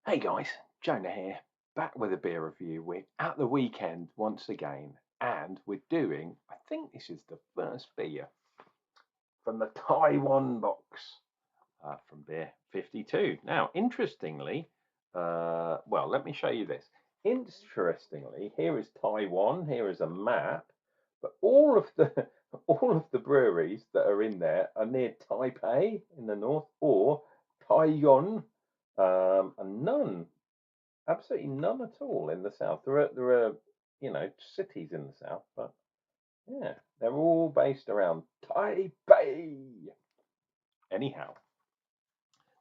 Hey guys, Jonah here, back with a beer review. We're at the weekend once again, and we're doing, I think this is the first beer from the Taiwan box from Beer 52. Now, interestingly, well, let me show you this. Interestingly, here is Taiwan, here is a map, but all of the all of the breweries that are in there are near Taipei in the north or Taiwan, and none absolutely none at all in the south. There are cities in the south, but yeah, they're all based around Taipei. Anyhow,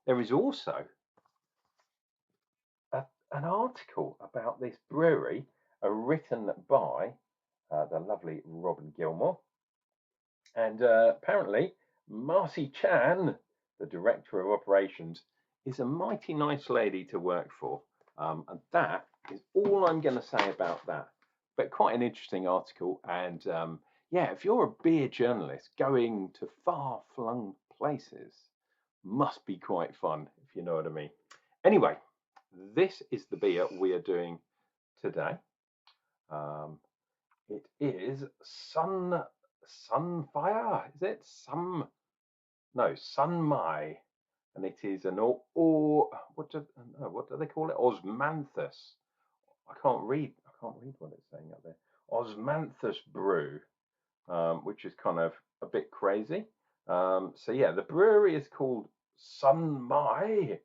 there is also an article about this brewery written by the lovely Robin Gilmore, and apparently Marcy Chan, the director of operations, is a mighty nice lady to work for, and that is all I'm going to say about that. But quite an interesting article, and yeah, if you're a beer journalist going to far-flung places, must be quite fun, if you know what I mean. Anyway, this is the beer we are doing today. It is Sunfire. Is it SUNMAI, and it is an or what do they call it? Osmanthus. I can't read what it's saying up there. Osmanthus brew, which is kind of a bit crazy. So yeah, the brewery is called SUNMAI.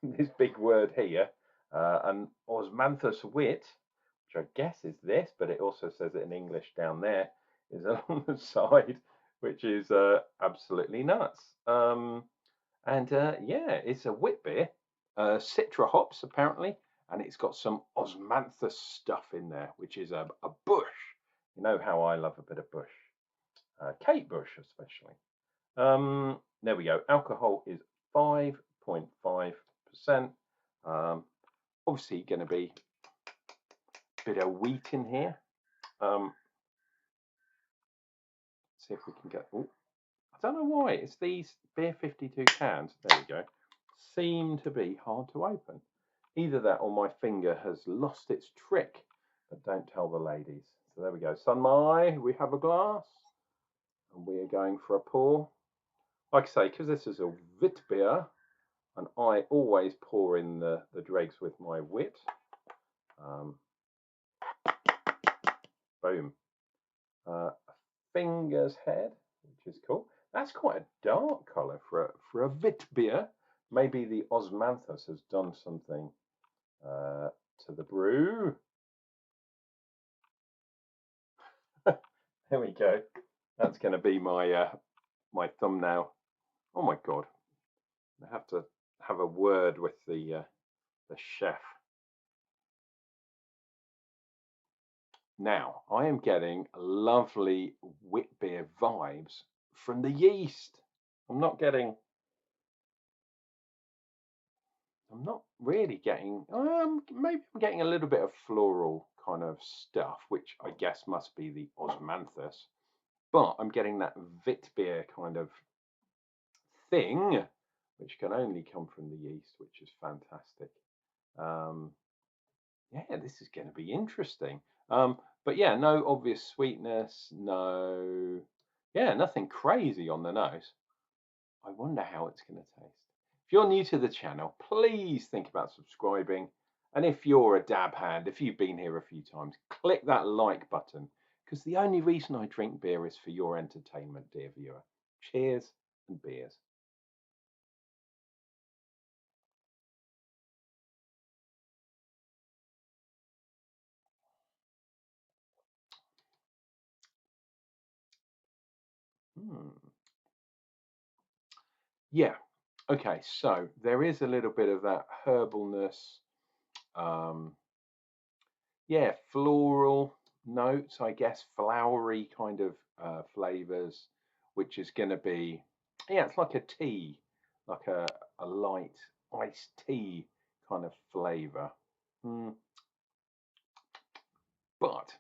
This big word here, and Osmanthus Wit, which I guess is this, but it also says it in English down there, is along the side, which is absolutely nuts. And yeah, it's a wit beer, citra hops apparently, and it's got some Osmanthus stuff in there, which is a bush. You know how I love a bit of bush, Kate Bush especially. There we go. Alcohol is 5.5%. Obviously, going to be a bit of wheat in here. See if we can get. Oh, I don't know why it's these Beer 52 cans. There we go. Seem to be hard to open. Either that or my finger has lost its trick. But don't tell the ladies. So there we go. SUNMAI, we have a glass, and we are going for a pour. Like I say, because this is a wit beer, and I always pour in the dregs with my wit. Boom. Finger's head, which is cool. That's quite a dark colour for a wit beer. Maybe the Osmanthus has done something to the brew. There we go. That's going to be my my thumbnail. Oh my god! I have to have a word with the chef. Now, I am getting lovely wit beer vibes from the yeast. I'm not really getting, maybe I'm getting a little bit of floral kind of stuff, which I guess must be the Osmanthus, but I'm getting that wit beer kind of thing, which can only come from the yeast, which is fantastic. Yeah, this is going to be interesting. But yeah, no obvious sweetness, nothing crazy on the nose. I wonder how it's going to taste. If you're new to the channel, please think about subscribing. And if you're a dab hand, if you've been here a few times, click that like button, because the only reason I drink beer is for your entertainment, dear viewer. Cheers and beers. Yeah. Okay, so there is a little bit of that herbalness. Yeah, floral notes, I guess, flowery kind of flavors, which is going to be, yeah, it's like a tea, like a light iced tea kind of flavor. But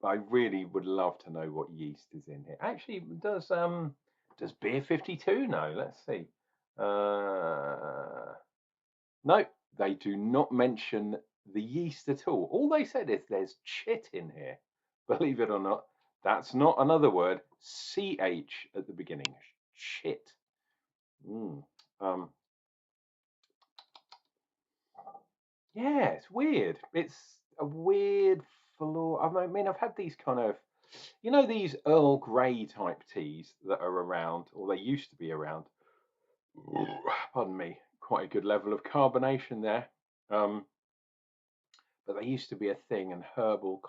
I really would love to know what yeast is in here. Actually, does Beer 52 know? Let's see. No, they do not mention the yeast at all. All they said is there's chit in here. Believe it or not, that's not another word. CH at the beginning. Chit. Mm. Um, yeah, it's weird. It's a weird floor. I mean, I've had these kind of, these Earl Grey type teas that are around, or they used to be around. Ooh, pardon me, quite a good level of carbonation there. But they used to be a thing, and herbal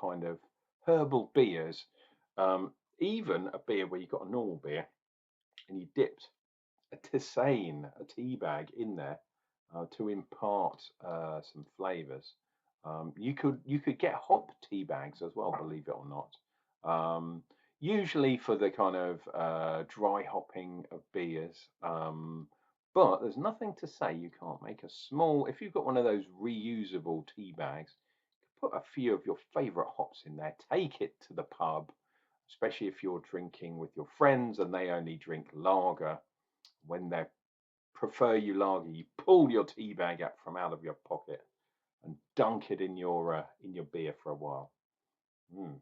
beers, even a beer where you got a normal beer and you dipped a tisane, a tea bag in there to impart some flavors. You could get hop tea bags as well, believe it or not. Usually for the kind of dry hopping of beers. But there's nothing to say you can't make a small, if you've got one of those reusable tea bags, put a few of your favorite hops in there, take it to the pub, especially if you're drinking with your friends and they only drink lager. When they prefer you lager, you pull your tea bag up from out of your pocket and dunk it in your beer for a while. Mm.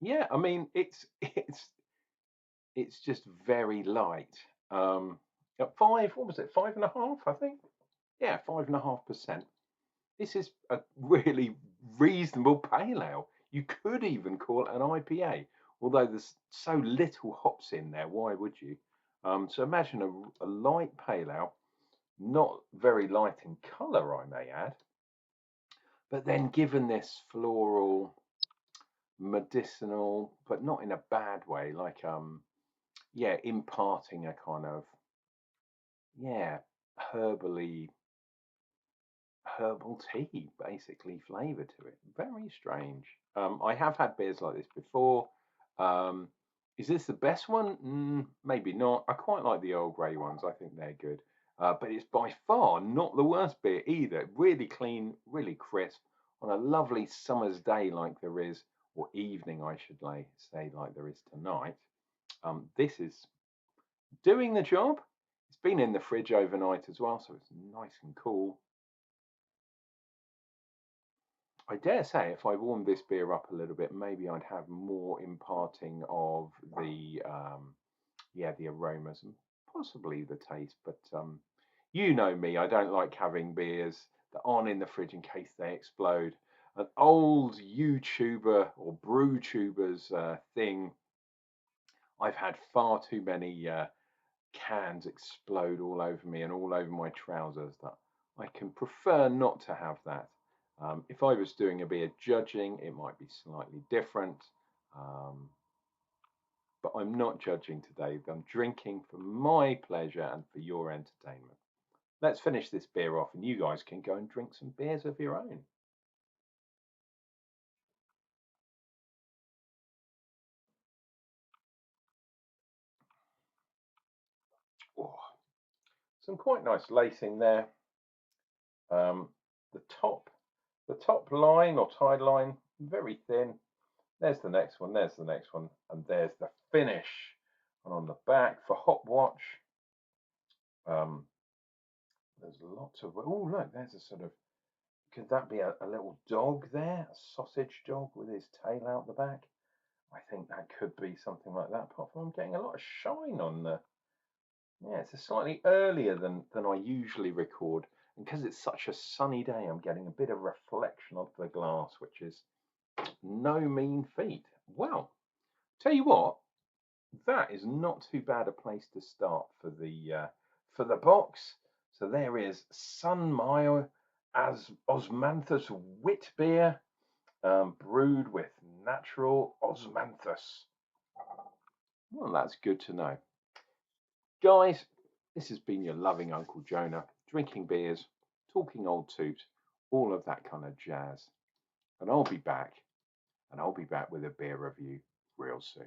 Yeah, I mean it's just very light. At five, what was it? 5.5, I think. Yeah, 5.5%. This is a really reasonable pale ale. You could even call it an IPA, although there's so little hops in there. Why would you? So imagine a light pale ale, not very light in colour, I may add, but then given this floral, medicinal, but not in a bad way, like yeah, imparting a kind of, yeah, herbally herbal tea basically flavor to it. Very strange. I have had beers like this before. Um, is this the best one? Maybe not. I quite like the Earl Grey ones. I think they're good. But it's by far not the worst beer either. Really clean, really crisp on a lovely summer's day like there is, or evening, I should say, like there is tonight. This is doing the job. It's been in the fridge overnight as well, so it's nice and cool. I dare say if I warmed this beer up a little bit, maybe I'd have more imparting of the yeah, the aromas and possibly the taste. But you know me, I don't like having beers that aren't in the fridge in case they explode. An old YouTuber or brew tubers thing. I've had far too many cans explode all over me and all over my trousers that I can prefer not to have that. If I was doing a beer judging, it might be slightly different, um, but I'm not judging today. I'm drinking for my pleasure and for your entertainment. Let's finish this beer off, and you guys can go and drink some beers of your own. Oh, some quite nice lacing there. Um, the top, the top line or tide line, very thin. There's the next one, there's the next one, and there's the finish. And on the back for Hop Watch, um, there's lots of, oh look, there's a sort of, could that be a little dog there? A sausage dog with his tail out the back? I think that could be something like that, apart from I'm getting a lot of shine on the, yeah, it's a slightly earlier than I usually record. And because it's such a sunny day, I'm getting a bit of reflection off the glass, which is no mean feat. Well, tell you what, that is not too bad a place to start for the box. So there is SUNMAI as Osmanthus Wit Beer, brewed with natural Osmanthus. Well, that's good to know, guys. This has been your loving Uncle Jonah, drinking beers, talking old toot, all of that kind of jazz. And I'll be back, with a beer review real soon.